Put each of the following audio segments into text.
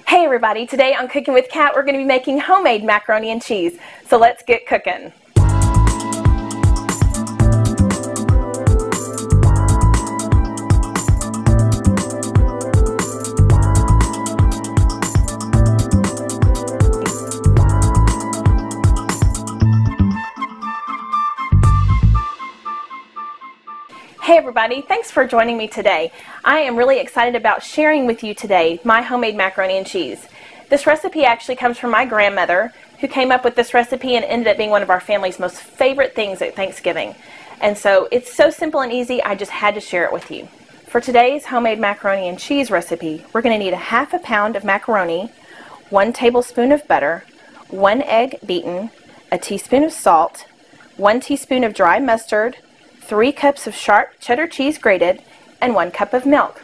Hey everybody, today on Cooking with Kat we're going to be making homemade macaroni and cheese. So let's get cooking. Hey everybody, thanks for joining me today. I am really excited about sharing with you today my homemade macaroni and cheese. This recipe actually comes from my grandmother, who came up with this recipe and ended up being one of our family's most favorite things at Thanksgiving. And so it's so simple and easy, I just had to share it with you. For today's homemade macaroni and cheese recipe, we're going to need 1/2 pound of macaroni, 1 tablespoon of butter, 1 egg beaten, a teaspoon of salt, 1 teaspoon of dry mustard, 3 cups of sharp cheddar cheese grated, and 1 cup of milk.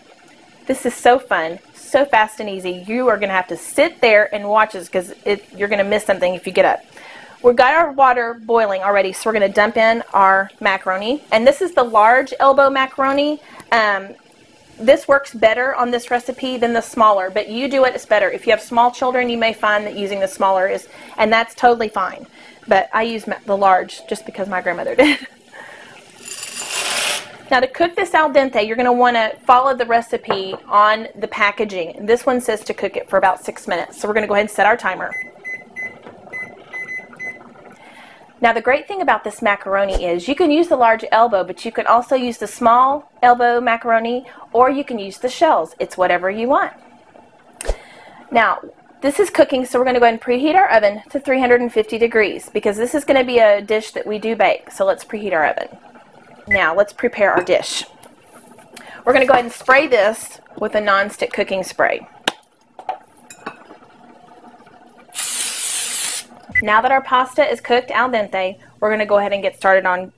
This is so fun, so fast and easy. You are going to have to sit there and watch this because you're going to miss something if you get up. We've got our water boiling already, so we're going to dump in our macaroni. And this is the large elbow macaroni. This works better on this recipe than the smaller, but you do it, it's better. If you have small children, you may find that using the smaller is, and that's totally fine. But I use the large just because my grandmother did. Now to cook this al dente, you're going to want to follow the recipe on the packaging. This one says to cook it for about 6 minutes, so we're going to go ahead and set our timer. Now the great thing about this macaroni is you can use the large elbow, but you can also use the small elbow macaroni, or you can use the shells. It's whatever you want. Now this is cooking, so we're going to go ahead and preheat our oven to 350 degrees because this is going to be a dish that we do bake, so let's preheat our oven. Now let's prepare our dish. We're going to go ahead and spray this with a non-stick cooking spray. Now that our pasta is cooked al dente, we're going to go ahead and get started on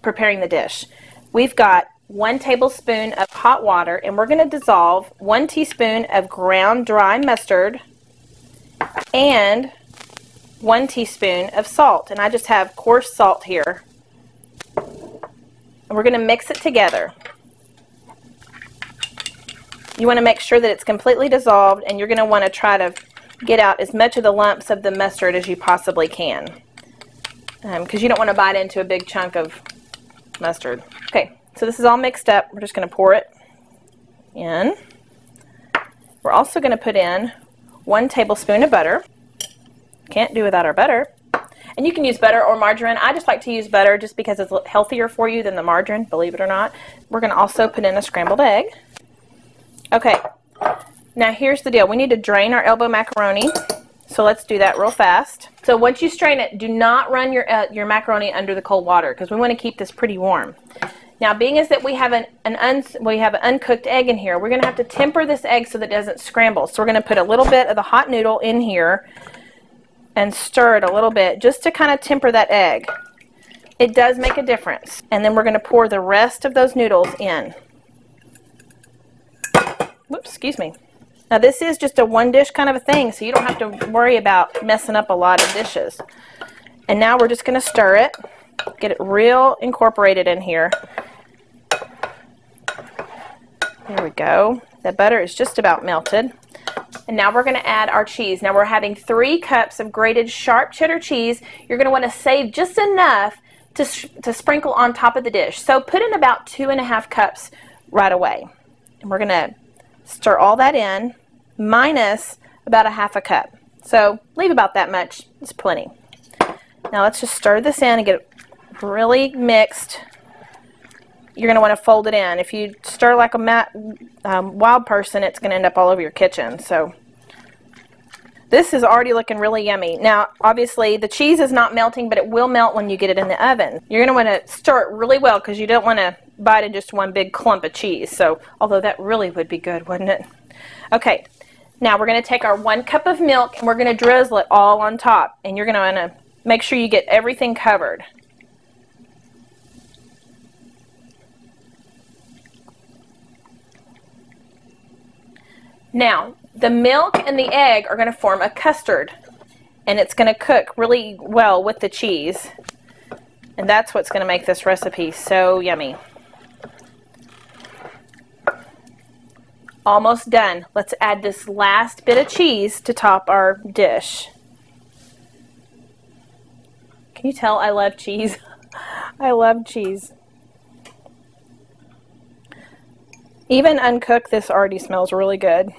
preparing the dish. We've got 1 tablespoon of hot water, and we're going to dissolve 1 teaspoon of ground dry mustard and 1 teaspoon of salt. And I just have coarse salt here. And we're going to mix it together. You want to make sure that it's completely dissolved, and you're going to want to try to get out as much of the lumps of the mustard as you possibly can, because you don't want to bite into a big chunk of mustard. Okay, so this is all mixed up. We're just going to pour it in. We're also going to put in 1 tablespoon of butter. Can't do without our butter. And you can use butter or margarine. I just like to use butter just because it's healthier for you than the margarine, believe it or not. We're going to also put in a scrambled egg. Okay, now here's the deal. We need to drain our elbow macaroni, so let's do that real fast. So once you strain it, do not run your macaroni under the cold water because we want to keep this pretty warm. Now, being as that we have an uncooked egg in here, we're going to have to temper this egg so that it doesn't scramble. So we're going to put a little bit of the hot noodle in here and stir it a little bit just to kind of temper that egg. It does make a difference. And then we're going to pour the rest of those noodles in. Whoops, excuse me. Now this is just a one dish kind of a thing, so you don't have to worry about messing up a lot of dishes. And now we're just going to stir it, get it real incorporated in here. There we go. The butter is just about melted. And now we're going to add our cheese. Now we're having 3 cups of grated sharp cheddar cheese. You're going to want to save just enough to sprinkle on top of the dish. So put in about 2.5 cups right away. And we're going to stir all that in, minus about 1/2 cup. So leave about that much. It's plenty. Now let's just stir this in and get it really mixed. You're going to want to fold it in. If you stir like a wild person, it's going to end up all over your kitchen. So this is already looking really yummy. Now, obviously, the cheese is not melting, but it will melt when you get it in the oven. You're going to want to stir it really well because you don't want to bite in just one big clump of cheese. So, although that really would be good, wouldn't it? Okay, now we're going to take our 1 cup of milk and we're going to drizzle it all on top. And you're going to want to make sure you get everything covered. Now, the milk and the egg are going to form a custard, and it's going to cook really well with the cheese, and that's what's going to make this recipe so yummy. almost done. Let's add this last bit of cheese to top our dish. Can you tell I love cheese? I love cheese. Even uncooked, this already smells really good.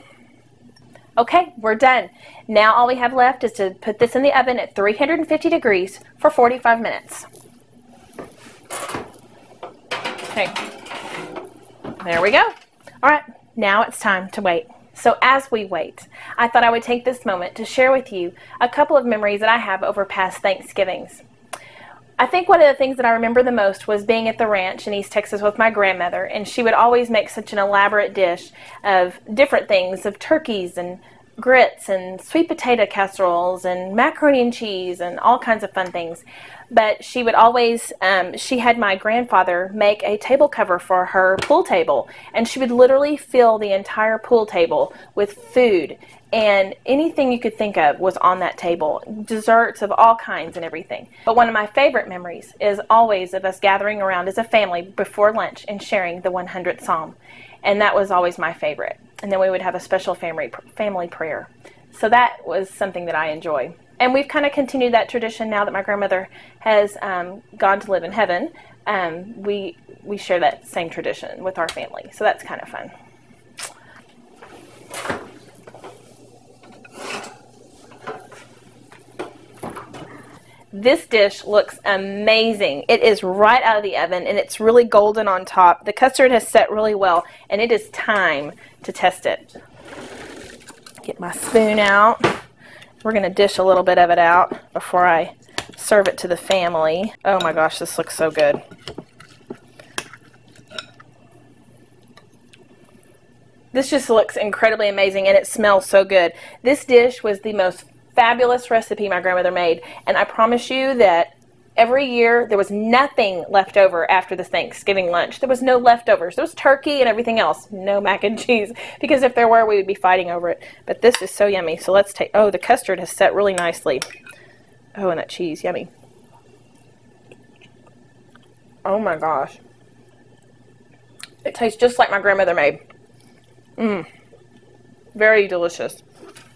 Okay, we're done. Now all we have left is to put this in the oven at 350 degrees for 45 minutes. Okay, there we go. All right, now it's time to wait. So as we wait, I thought I would take this moment to share with you a couple of memories that I have over past Thanksgivings. I think one of the things that I remember the most was being at the ranch in East Texas with my grandmother, and she would always make such an elaborate dish of different things, of turkeys and grits and sweet potato casseroles and macaroni and cheese and all kinds of fun things. But she would always, she had my grandfather make a table cover for her pool table, and she would literally fill the entire pool table with food, and anything you could think of was on that table, desserts of all kinds and everything. But one of my favorite memories is always of us gathering around as a family before lunch and sharing the 100th Psalm, and that was always my favorite. And then we would have a special family prayer. So that was something that I enjoy. And we've kind of continued that tradition now that my grandmother has gone to live in heaven. We share that same tradition with our family. So that's kind of fun. This dish looks amazing. It is right out of the oven and it's really golden on top. The custard has set really well and it is time to test it. Get my spoon out. We're going to dish a little bit of it out before I serve it to the family. Oh my gosh, this looks so good. This just looks incredibly amazing and it smells so good. This dish was the most fabulous recipe my grandmother made, and I promise you that every year there was nothing left over after the Thanksgiving lunch. There was no leftovers. There was turkey and everything else. No mac and cheese, because if there were, we would be fighting over it. But this is so yummy. So let's take, oh, the custard has set really nicely. Oh, and that cheese, yummy. Oh my gosh. It tastes just like my grandmother made. Very delicious.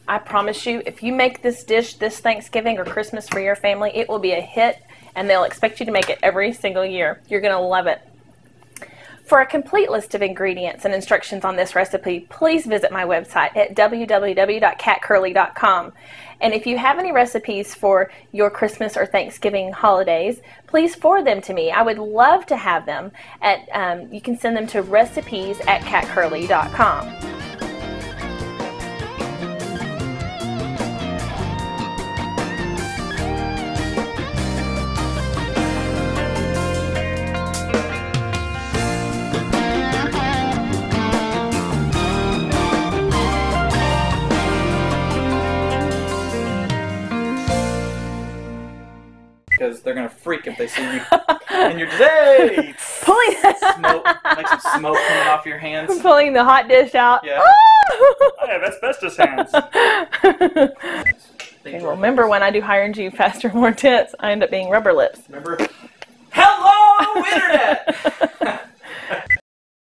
I promise you, if you make this dish this Thanksgiving or Christmas for your family, it will be a hit, and they'll expect you to make it every single year. You're going to love it. For a complete list of ingredients and instructions on this recipe, please visit my website at www.catcurly.com. And if you have any recipes for your Christmas or Thanksgiving holidays, please forward them to me. I would love to have them. You can send them to recipes@catcurly.com. Because they're gonna freak if they see you and you're just, hey, Pulling smoke, like some smoke coming off your hands. Pulling the hot dish out. Yeah. I have asbestos hands. Okay, well, remember when I do higher and G, faster, more intense, I end up being rubber lips. Remember? Hello, Internet!